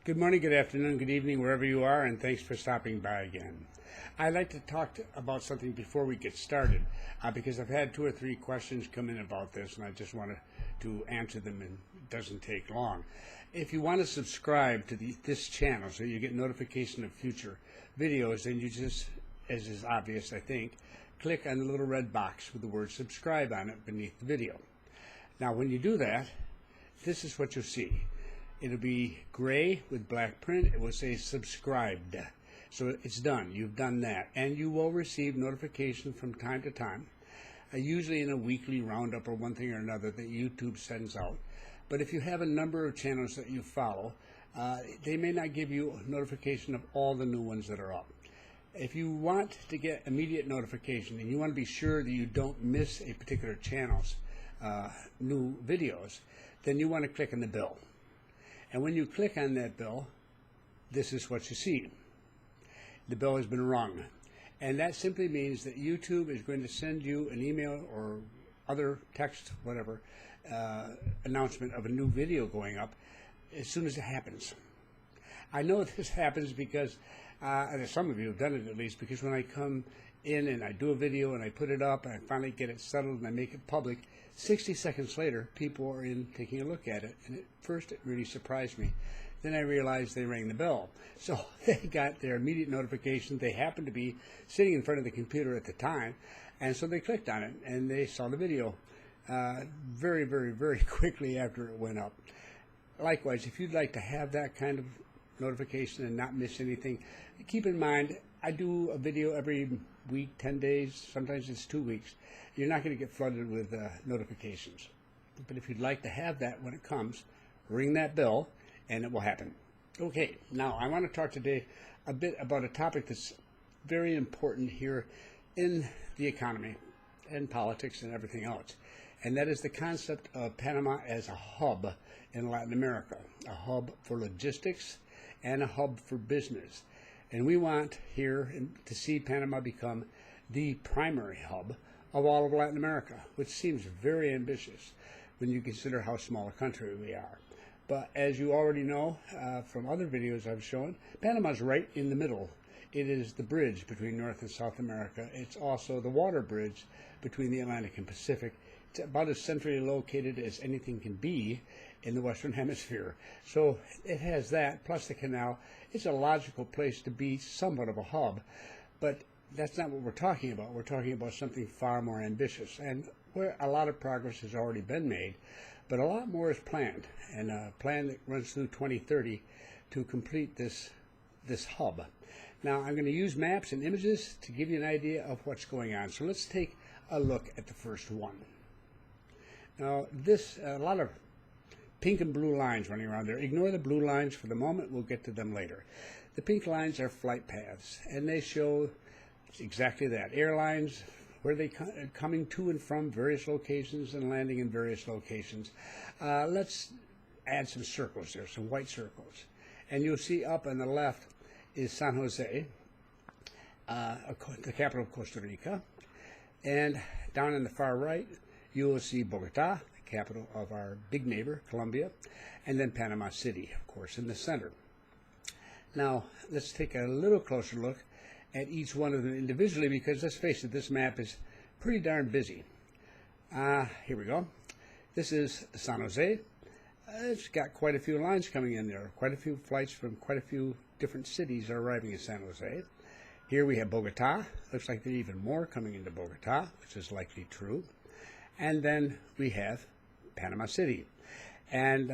Good morning, good afternoon, good evening, wherever you are, and thanks for stopping by again. I'd like to talk about something before we get started, because I've had 2 or 3 questions come in about this, and I just wanted to answer them, and it doesn't take long. If you want to subscribe to this channel so you get notification of future videos, then you just, as is obvious, I think, click on the little red box with the word subscribe on it beneath the video. Now, when you do that, this is what you'll see. It'll be gray with black print. It will say subscribed. So it's done. You've done that. And you will receive notification from time to time, usually in a weekly roundup or one thing or another that YouTube sends out. But if you have a number of channels that you follow, they may not give you a notification of all the new ones that are up. If you want to get immediate notification and you want to be sure that you don't miss a particular channel's new videos, then you want to click on the bell. And when you click on that bell, this is what you see. The bell has been rung. And that simply means that YouTube is going to send you an email or other text, whatever, announcement of a new video going up as soon as it happens. I know this happens because, some of you have done it at least, because when I come in and I do a video and I put it up and I finally get it settled and I make it public, 60 seconds later, people are in taking a look at it. And at first, it really surprised me. Then I realized they rang the bell. So they got their immediate notification. They happened to be sitting in front of the computer at the time. And so they clicked on it and they saw the video very, very, very quickly after it went up. Likewise, if you'd like to have that kind of notification and not miss anything, keep in mind, I do a video every week, 10 days, sometimes it's 2 weeks. You're not going to get flooded with notifications. But if you'd like to have that when it comes, ring that bell and it will happen. Okay, now I want to talk today a bit about a topic that's very important here in the economy and politics and everything else. And that is the concept of Panama as a hub in Latin America, a hub for logistics and a hub for business. And we want here to see Panama become the primary hub of all of Latin America, which seems very ambitious when you consider how small a country we are. But as you already know from other videos I've shown, Panama's right in the middle. It is the bridge between North and South America. It's also the water bridge between the Atlantic and Pacific. It's about as centrally located as anything can be in the Western Hemisphere. So it has that, plus the canal. It's a logical place to be somewhat of a hub, but that's not what we're talking about. We're talking about something far more ambitious, and where a lot of progress has already been made, but a lot more is planned, and a plan that runs through 2030 to complete this hub. Now, I'm going to use maps and images to give you an idea of what's going on. So let's take a look at the first one. Now, a lot of pink and blue lines running around there. Ignore the blue lines for the moment. We'll get to them later. The pink lines are flight paths, and they show exactly that. Airlines, where they coming to and from various locations and landing in various locations. Let's add some circles there, some white circles. And you'll see up on the left is San Jose, the capital of Costa Rica. And down on the far right, you will see Bogota, the capital of our big neighbor, Colombia, and then Panama City, of course, in the center. Now, let's take a little closer look at each one of them individually, because let's face it, this map is pretty darn busy. Here we go. This is San Jose. It's got quite a few lines coming in there. Quite a few flights from quite a few different cities are arriving in San Jose. Here we have Bogota. Looks like there are even more coming into Bogota, which is likely true. And then we have Panama City. And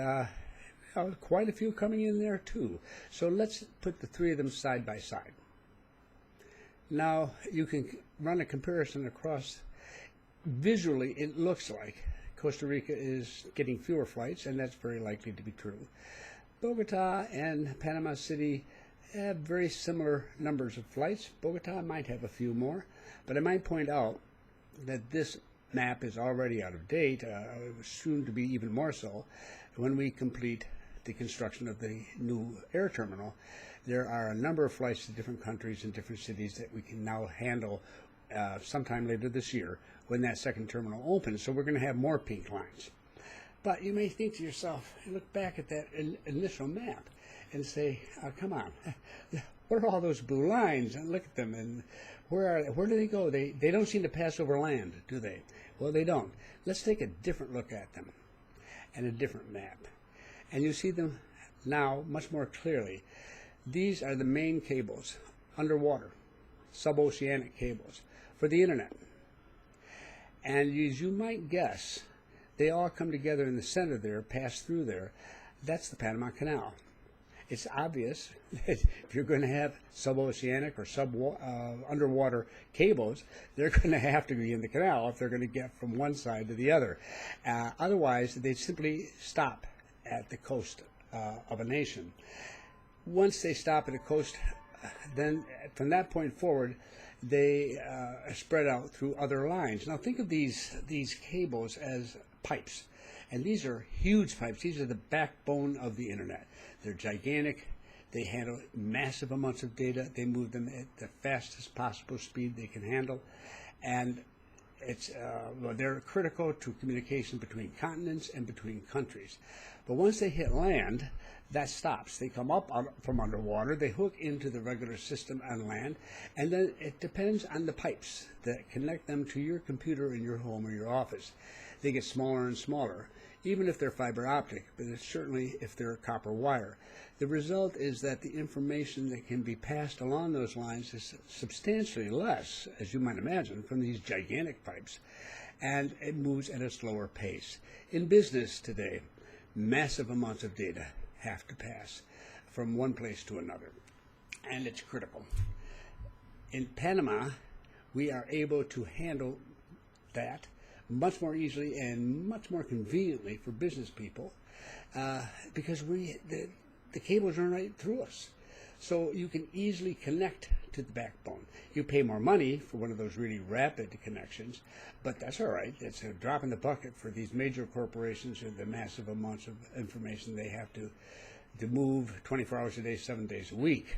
quite a few coming in there too. So let's put the 3 of them side by side. Now, you can run a comparison across. Visually, it looks like Costa Rica is getting fewer flights, and that's very likely to be true. Bogota and Panama City have very similar numbers of flights. Bogota might have a few more, but I might point out that this map is already out of date, soon to be even more so, when we complete the construction of the new air terminal. There are a number of flights to different countries and different cities that we can now handle sometime later this year when that second terminal opens. So we're going to have more pink lines. But you may think to yourself, look back at that initial map and say, come on, what are all those blue lines? And look at them, and where do they go? They don't seem to pass over land, do they? Well, they don't. Let's take a different look at them and a different map. And you see them now much more clearly. These are the main cables, underwater, suboceanic cables, for the internet. And as you might guess, they all come together in the center there, pass through there. That's the Panama Canal. It's obvious that if you're going to have suboceanic or underwater cables, they're going to have to be in the canal if they're going to get from one side to the other. Otherwise, they simply stop at the coast of a nation. Once they stop at the coast, then from that point forward, they are spread out through other lines. Now think of these cables as pipes. And these are huge pipes. These are the backbone of the internet. They're gigantic. They handle massive amounts of data. They move them at the fastest possible speed they can handle. And they're critical to communication between continents and between countries. But once they hit land, that stops. They come up from underwater, they hook into the regular system on land, and then it depends on the pipes that connect them to your computer in your home or your office. They get smaller and smaller, even if they're fiber optic, but it's certainly if they're copper wire. The result is that the information that can be passed along those lines is substantially less, as you might imagine, from these gigantic pipes, and it moves at a slower pace. In business today, massive amounts of data have to pass from one place to another, and it's critical. In Panama, we are able to handle that much more easily and much more conveniently for business people because the cables run right through us. So you can easily connect to the backbone. You pay more money for one of those really rapid connections, but that's all right. It's a drop in the bucket for these major corporations and the massive amounts of information they have to move 24 hours a day, 7 days a week.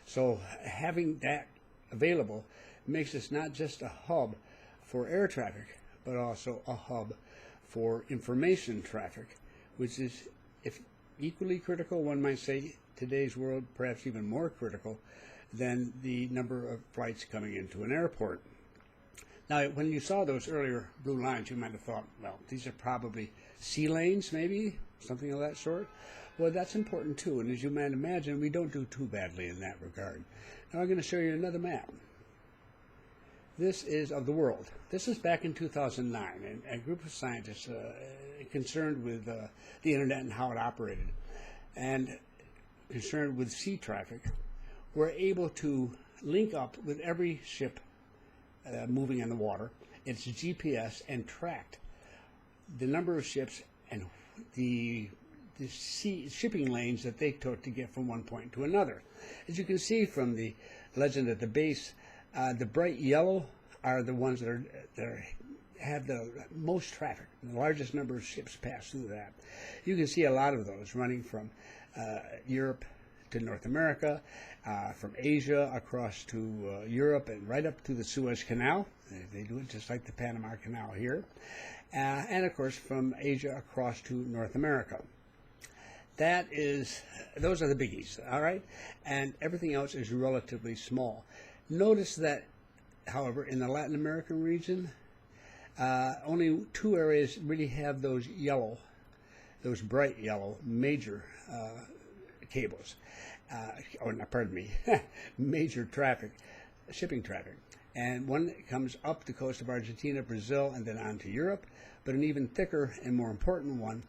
So having that available makes us not just a hub for air traffic, but also a hub for information traffic, which is equally critical, one might say, today's world, perhaps even more critical than the number of flights coming into an airport. Now, when you saw those earlier blue lines, you might have thought, well, these are probably sea lanes, maybe, something of that sort. Well, that's important too, and as you might imagine, we don't do too badly in that regard. Now I'm going to show you another map. This is of the world. This is back in 2009, and a group of scientists concerned with the internet and how it operated, and concerned with sea traffic, were able to link up with every ship moving in the water, its GPS, and tracked the number of ships and the shipping lanes that they took to get from one point to another. As you can see from the legend at the base, the bright yellow are the ones that have the most traffic. The largest number of ships pass through that. You can see a lot of those running from Europe to North America, from Asia across to Europe, and right up to the Suez Canal. They do it just like the Panama Canal here. And of course from Asia across to North America. Those are the biggies, all right? And everything else is relatively small. Notice that, however, in the Latin American region, only two areas really have those bright yellow major cables, major shipping traffic. And one comes up the coast of Argentina, Brazil, and then on to Europe, but an even thicker and more important one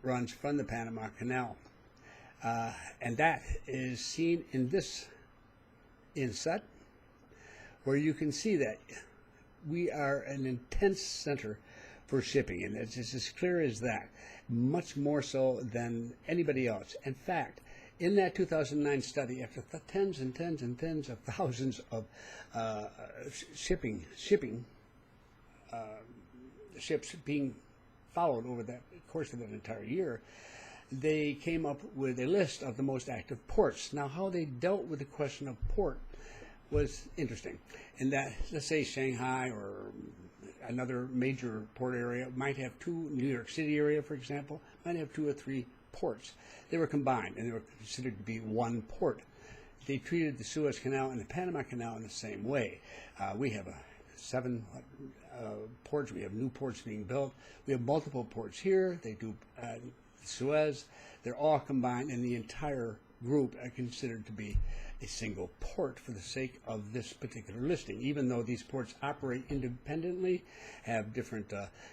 runs from the Panama Canal. And that is seen in this inset, where you can see that we are an intense center for shipping, and it's as clear as that, much more so than anybody else. In fact, in that 2009 study, after tens and tens and tens of thousands of ships being followed over that course of that entire year, they came up with a list of the most active ports. Now, how they dealt with the question of port was interesting. In that, let's say Shanghai or another major port area might have two, New York City area, for example, might have 2 or 3 ports. They were combined, and they were considered to be one port. They treated the Suez Canal and the Panama Canal in the same way. We have 7 ports. We have new ports being built. We have multiple ports here. They do Suez. They're all combined, and the entire group are considered to be a single port for the sake of this particular listing, even though these ports operate independently, have different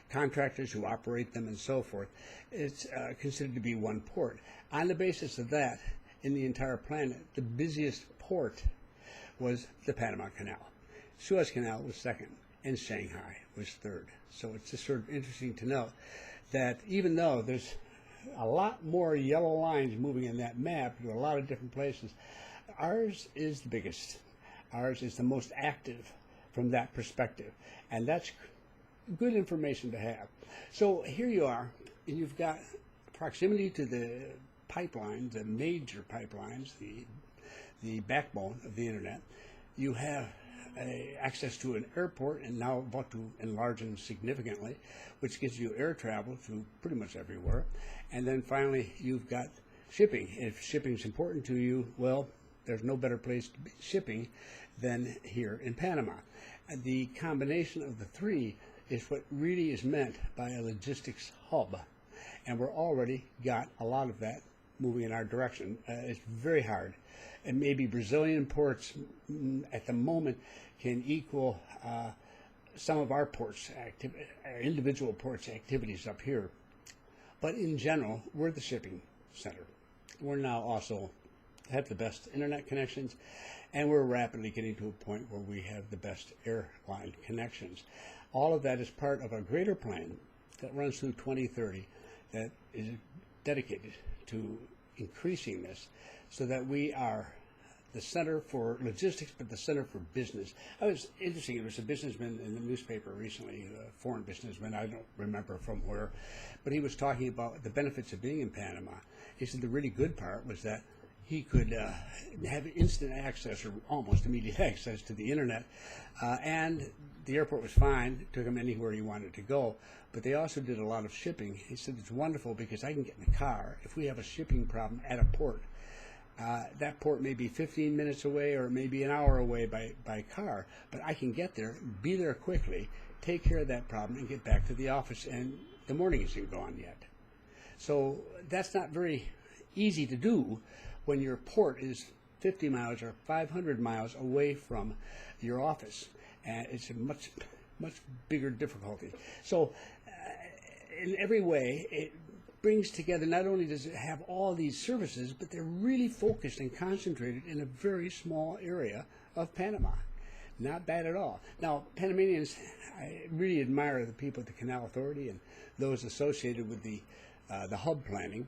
contractors who operate them and so forth. It's considered to be one port. On the basis of that, in the entire planet, the busiest port was the Panama Canal. Suez Canal was second, and Shanghai was third. So it's just sort of interesting to note that even though there's a lot more yellow lines moving in that map to a lot of different places, ours is the biggest. Ours is the most active from that perspective, and that's good information to have. So here you are, and you've got proximity to the pipelines, the major pipelines, the backbone of the internet. You have access to an airport, and now about to enlarge them significantly, which gives you air travel to pretty much everywhere. And then finally, you've got shipping. If shipping is important to you, well, there's no better place to be shipping than here in Panama. And the combination of the three is what really is meant by a logistics hub. And we're already got a lot of that moving in our direction. It's very hard. And maybe Brazilian ports at the moment can equal some of our ports, our individual ports activities up here. But in general, we're the shipping center. We're now also have the best internet connections, and we're rapidly getting to a point where we have the best airline connections. All of that is part of a greater plan that runs through 2030 that is dedicated to increasing this so that we are the center for logistics, but the center for business. I was interesting, there was a businessman in the newspaper recently, a foreign businessman, I don't remember from where, but he was talking about the benefits of being in Panama. He said the really good part was that he could have instant access, or almost immediate access to the internet, and the airport was fine, took him anywhere he wanted to go, but they also did a lot of shipping. He said it's wonderful because I can get in the car. If we have a shipping problem at a port, that port may be 15 minutes away or maybe an hour away by car, but I can get there, be there quickly, take care of that problem, and get back to the office, and the morning isn't gone yet. So that's not very easy to do when your port is 50 miles or 500 miles away from your office. And it's a much bigger difficulty. So in every way, it brings together, not only does it have all these services, but they're really focused and concentrated in a very small area of Panama. Not bad at all. Now, Panamanians, I really admire the people at the Canal Authority and those associated with the hub planning,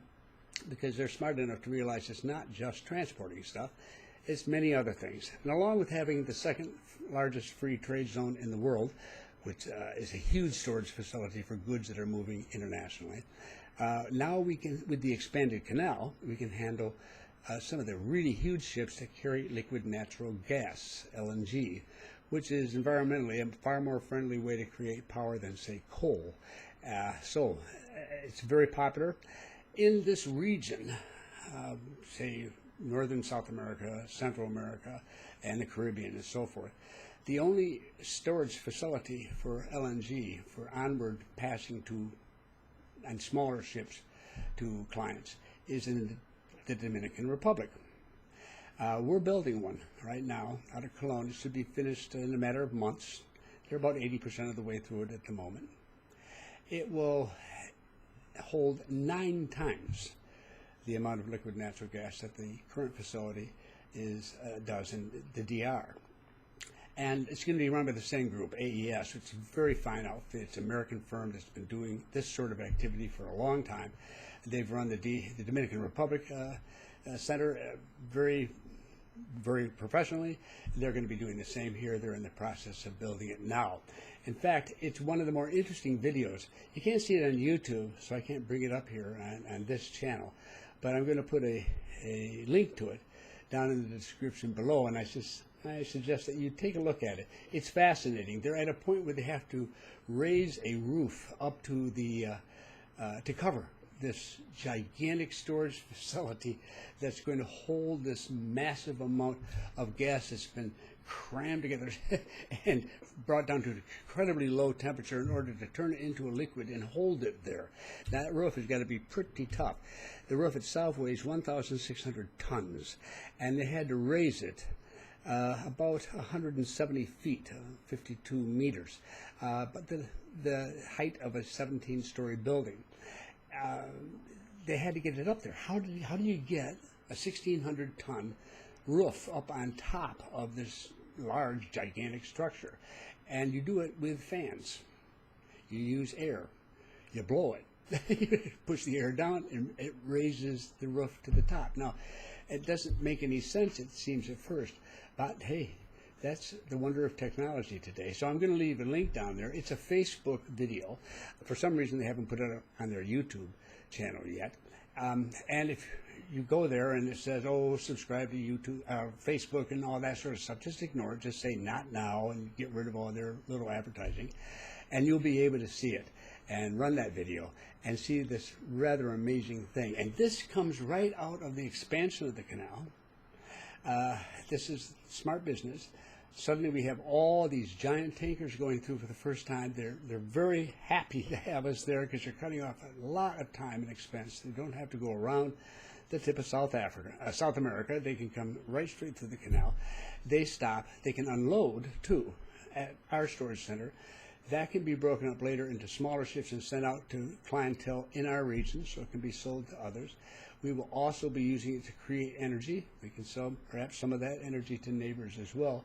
because they're smart enough to realize it's not just transporting stuff, it's many other things. And along with having the second largest free trade zone in the world, which is a huge storage facility for goods that are moving internationally, now we can, with the expanded canal, we can handle some of the really huge ships that carry liquid natural gas, LNG, which is environmentally a far more friendly way to create power than, say, coal. So it's very popular. In this region, say Northern South America, Central America, and the Caribbean and so forth, the only storage facility for LNG, for onward passing to, and smaller ships to clients, is in the Dominican Republic. We're building one right now out of Cologne. It should be finished in a matter of months. They're about 80% of the way through it at the moment. It will hold 9 times the amount of liquid natural gas that the current facility does in the DR. And it's going to be run by the same group, AES, which is a very fine outfit. It's an American firm that's been doing this sort of activity for a long time. They've run the Dominican Republic Center very, very professionally. They're going to be doing the same here. They're in the process of building it now. In fact, it's one of the more interesting videos. You can't see it on YouTube, so I can't bring it up here on this channel. But I'm going to put a link to it down in the description below, and I I suggest that you take a look at it. It's fascinating. They're at a point where they have to raise a roof up to the to cover this gigantic storage facility that's going to hold this massive amount of gas that's been crammed together and brought down to an incredibly low temperature in order to turn it into a liquid and hold it there. That roof has got to be pretty tough. The roof itself weighs 1,600 tons, and they had to raise it about 170 feet, 52 meters, but the height of a 17-story building. They had to get it up there. How do you get a 1,600-ton roof up on top of this large, gigantic structure? And you do it with fans. You use air. You blow it. You push the air down, and it raises the roof to the top. Now, it doesn't make any sense, it seems at first, but hey, that's the wonder of technology today. So I'm going to leave a link down there. It's a Facebook video. For some reason, they haven't put it on their YouTube channel yet. And if you go there and it says, oh, subscribe to YouTube, Facebook and all that sort of stuff, just ignore it. Just say not now and get rid of all their little advertising. And you'll be able to see it and run that video and see this rather amazing thing. And this comes right out of the expansion of the canal. This is smart business. Suddenly we have all these giant tankers going through for the first time. They're very happy to have us there because you're cutting off a lot of time and expense. They don't have to go around the tip of South America. They can come right straight through the canal. They stop. They can unload, too, at our storage center. That can be broken up later into smaller ships and sent out to clientele in our region, so it can be sold to others. We will also be using it to create energy. We can sell perhaps some of that energy to neighbors as well.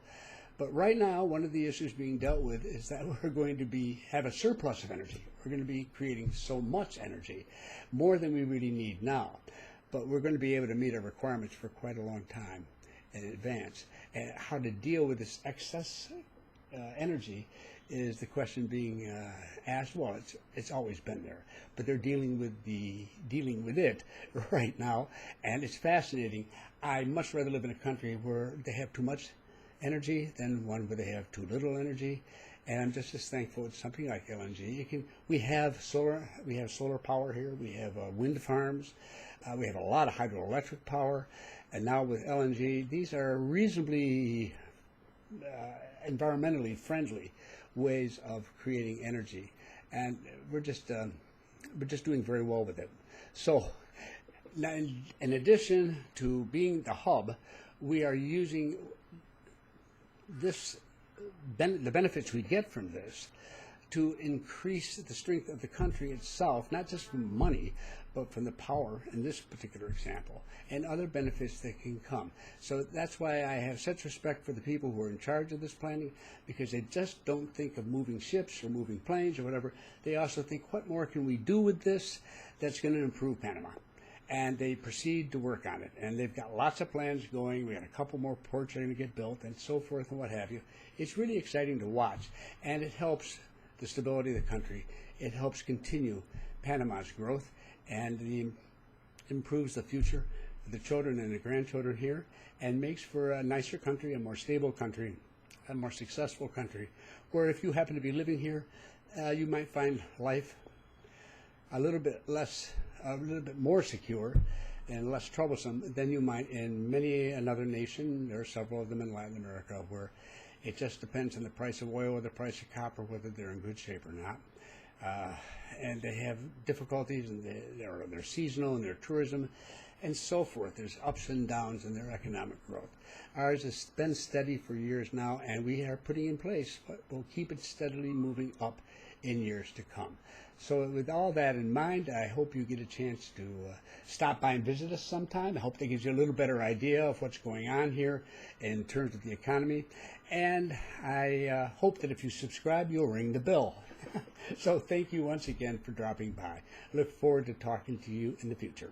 But right now, one of the issues being dealt with is that we're going to have a surplus of energy. We're going to be creating so much energy, more than we really need now. But we're going to be able to meet our requirements for quite a long time in advance. And how to deal with this excess energy is the question being asked. Well, it's always been there, but they're dealing with it right now, and it's fascinating. I'd much rather live in a country where they have too much energy than one where they have too little energy. And I'm just as thankful it's something like LNG. We have solar power here. We have wind farms. We have a lot of hydroelectric power, and now with LNG, these are reasonably environmentally friendly ways of creating energy, and we're just doing very well with it. So, now in addition to being the hub, we are using the benefits we get from this to increase the strength of the country itself, not just from money, but from the power in this particular example, and other benefits that can come. So that's why I have such respect for the people who are in charge of this planning, because they just don't think of moving ships or moving planes or whatever. They also think, what more can we do with this that's going to improve Panama? And they proceed to work on it. And they've got lots of plans going. We got a couple more ports that are going to get built and so forth and what have you. It's really exciting to watch, and it helps the stability of the country. It helps continue Panama's growth, and improves the future for the children and the grandchildren here, and makes for a nicer country, a more stable country, a more successful country, where if you happen to be living here, you might find life a little bit more secure and less troublesome than you might in many another nation. There are several of them in Latin America where it just depends on the price of oil or the price of copper, whether they're in good shape or not. And they have difficulties, and they're seasonal in their tourism and so forth. There's ups and downs in their economic growth. Ours has been steady for years now, and we are putting in place, but we'll keep it steadily moving up in years to come. So with all that in mind, I hope you get a chance to stop by and visit us sometime. I hope that gives you a little better idea of what's going on here in terms of the economy. And I hope that if you subscribe, you'll ring the bell. So thank you once again for dropping by. Look forward to talking to you in the future.